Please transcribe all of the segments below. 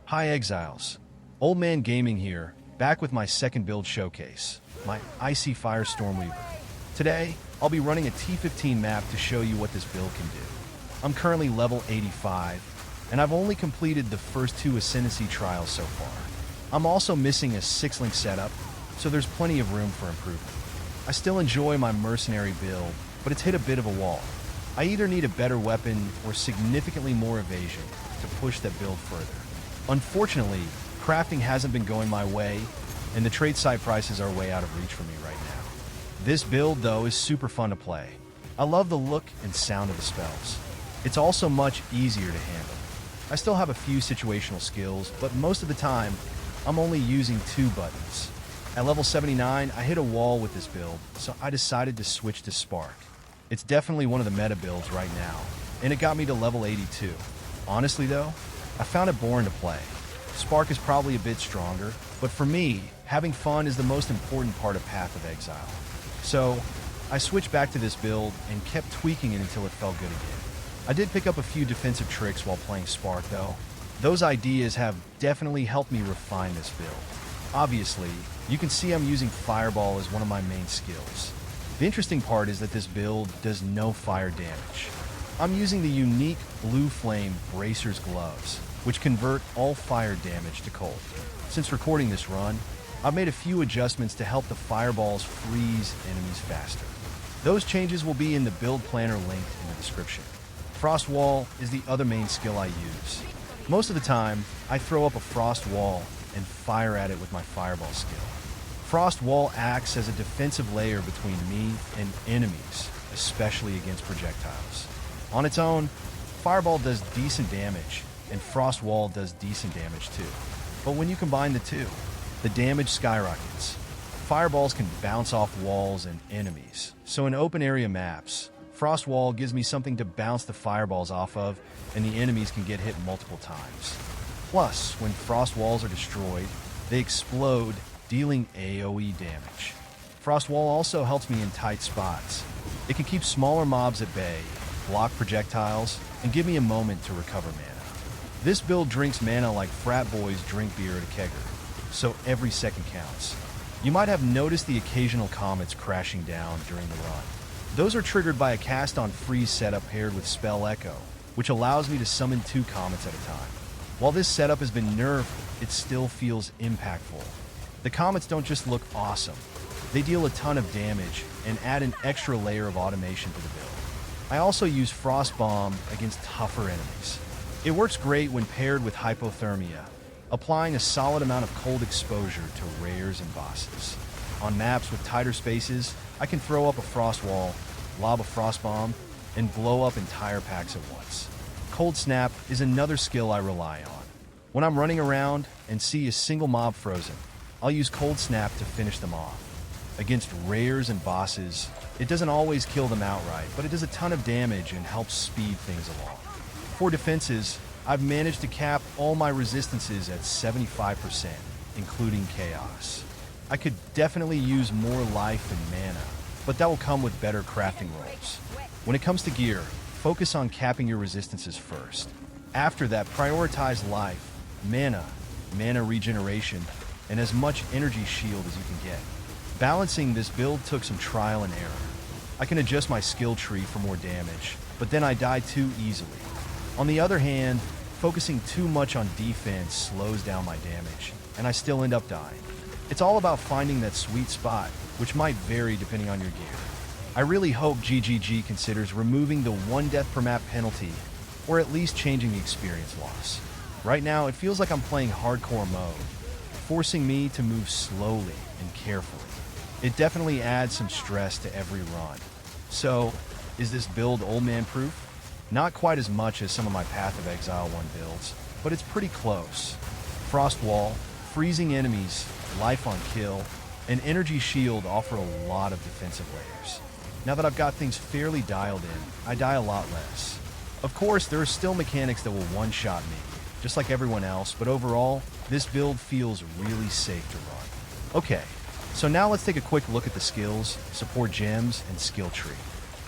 Hi Exiles, Old Man Gaming here, back with my second build showcase, my Icy-Fire Stormweaver. Today, I'll be running a T15 map to show you what this build can do. I'm currently level 85, and I've only completed the first 2 Ascendancy trials so far. I'm also missing a 6-link setup, so there's plenty of room for improvement. I still enjoy my mercenary build, but it's hit a bit of a wall. I either need a better weapon or significantly more evasion to push that build further. Unfortunately, crafting hasn't been going my way, and the trade site prices are way out of reach for me right now. This build, though, is super fun to play. I love the look and sound of the spells. It's also much easier to handle. I still have a few situational skills, but most of the time, I'm only using 2 buttons. At level 79, I hit a wall with this build, so I decided to switch to Spark. It's definitely one of the meta builds right now, and it got me to level 82. Honestly though, I found it boring to play. Spark is probably a bit stronger, but for me, having fun is the most important part of Path of Exile. So, I switched back to this build and kept tweaking it until it felt good again. I did pick up a few defensive tricks while playing Spark though. Those ideas have definitely helped me refine this build. Obviously, you can see I'm using Fireball as one of my main skills. The interesting part is that this build does no fire damage. I'm using the unique Blue Flame Bracer's Gloves, which convert all fire damage to cold. Since recording this run, I've made a few adjustments to help the fireballs freeze enemies faster. Those changes will be in the build planner linked in the description. Frost Wall is the other main skill I use. Most of the time, I throw up a Frost Wall and fire at it with my Fireball skill. Frost Wall acts as a defensive layer between me and enemies, especially against projectiles. On its own, Fireball does decent damage, and Frost Wall does decent damage too. But when you combine the two, the damage skyrockets. Fireballs can bounce off walls and enemies, so in open area maps, Frost Wall gives me something to bounce the fireballs off of, and the enemies can get hit multiple times. Plus, when Frost Walls are destroyed, they explode, dealing AoE damage. Frost Wall also helps me in tight spots. It can keep smaller mobs at bay, block projectiles, and give me a moment to recover mana. This build drinks mana like frat boys drink beer at a kegger, so every second counts. You might have noticed the occasional comets crashing down during the run. Those are triggered by a cast on freeze setup paired with Spell Echo, which allows me to summon 2 comets at a time. While this setup has been nerfed, it still feels impactful. The comets don't just look awesome, they deal a ton of damage and add an extra layer of automation to the build. I also use Frost Bomb against tougher enemies. It works great when paired with Hypothermia, applying a solid amount of cold exposure to rares and bosses. On maps with tighter spaces, I can throw up a Frost Wall, lob a Frost Bomb, and blow up entire packs at once. Cold Snap is another skill I rely on. When I'm running around and see a single mob frozen, I'll use Cold Snap to finish them off. Against rares and bosses, it doesn't always kill them outright, but it does a ton of damage and helps speed things along. For defenses, I've managed to cap all my resistances at 75%, including Chaos. I could definitely use more life and mana, but that will come with better crafting rolls. When it comes to gear, focus on capping your resistances first. After that, prioritize life, mana regeneration, and as much energy shield as you can get. Balancing this build took some trial and error. I can adjust my skill tree for more damage, but then I die too easily. On the other hand, focusing too much on defense slows down my damage, and I still end up dying. It's all about finding that sweet spot, which might vary depending on your gear. I really hope GGG considers removing the 1 death per map penalty, or at least changing the experience loss. Right now, it feels like I'm playing hardcore mode, forcing me to move slowly and carefully. It definitely adds some stress to every run. So, is this build old man proof? Not quite as much as some of my Path of Exile 1 builds, but it's pretty close. Frost Wall, freezing enemies, life on kill, and energy shield offer a lot of defensive layers. Now that I've got things fairly dialed in, I die a lot less. Of course, there are still mechanics that will one-shot me, just like everyone else, but overall, this build feels really safe to run. Okay, so now let's take a quick look at the skills, support gems, and skill tree.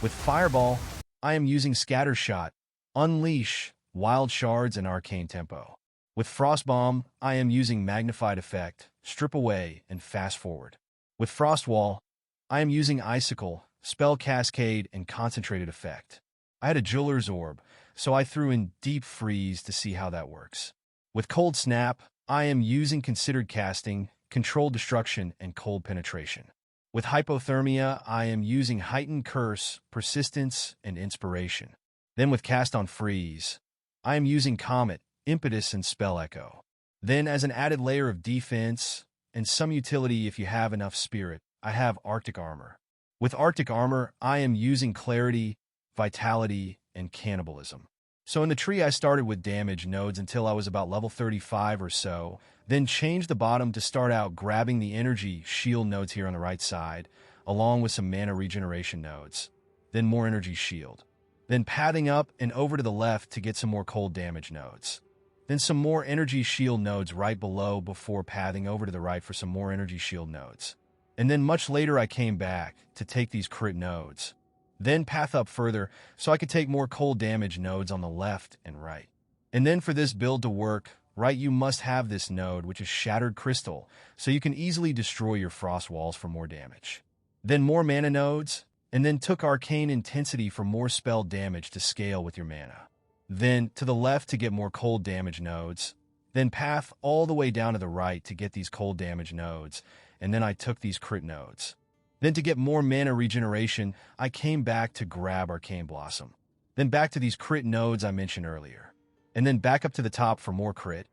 With Fireball, I am using Scatter Shot, Unleash, Wild Shards, and Arcane Tempo. With Frost Bomb, I am using Magnified Effect, Strip Away, and Fast Forward. With Frost Wall, I am using Icicle, Spell Cascade, and Concentrated Effect. I had a Jeweler's Orb, so I threw in Deep Freeze to see how that works. With Cold Snap, I am using Considered Casting, Controlled Destruction, and Cold Penetration. With Hypothermia, I am using Heightened Curse, Persistence, and Inspiration. Then with Cast on Freeze, I am using Comet, Impetus, and Spell Echo. Then as an added layer of defense, and some utility if you have enough spirit, I have Arctic Armor. With Arctic Armor, I am using Clarity, Vitality, and Cannibalism. So in the tree I started with damage nodes until I was about level 35 or so, then changed the bottom to start out grabbing the energy shield nodes here on the right side, along with some mana regeneration nodes. Then more energy shield. Then pathing up and over to the left to get some more cold damage nodes. Then some more energy shield nodes right below before pathing over to the right for some more energy shield nodes. And then much later I came back to take these crit nodes. Then path up further so I could take more cold damage nodes on the left and right. And then for this build to work, right, you must have this node, which is Shattered Crystal, so you can easily destroy your frost walls for more damage. Then more mana nodes, and then took Arcane Intensity for more spell damage to scale with your mana. Then to the left to get more cold damage nodes. Then path all the way down to the right to get these cold damage nodes, and then I took these crit nodes. Then to get more mana regeneration, I came back to grab Arcane Blossom. Then back to these crit nodes I mentioned earlier. And then back up to the top for more crit.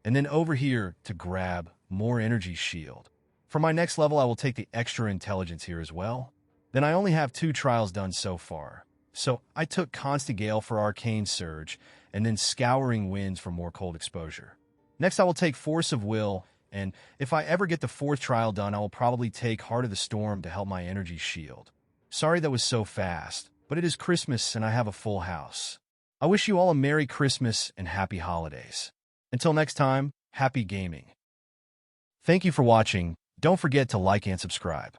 And then over here to grab more energy shield. For my next level, I will take the extra intelligence here as well. Then I only have 2 trials done so far. So I took Constant Gale for Arcane Surge, and then Scouring Winds for more cold exposure. Next, I will take Force of Will, and if I ever get the 4th trial done, I will probably take Heart of the Storm to help my energy shield. Sorry that was so fast, but it is Christmas and I have a full house. I wish you all a Merry Christmas and Happy Holidays. Until next time, happy gaming. Thank you for watching. Don't forget to like and subscribe.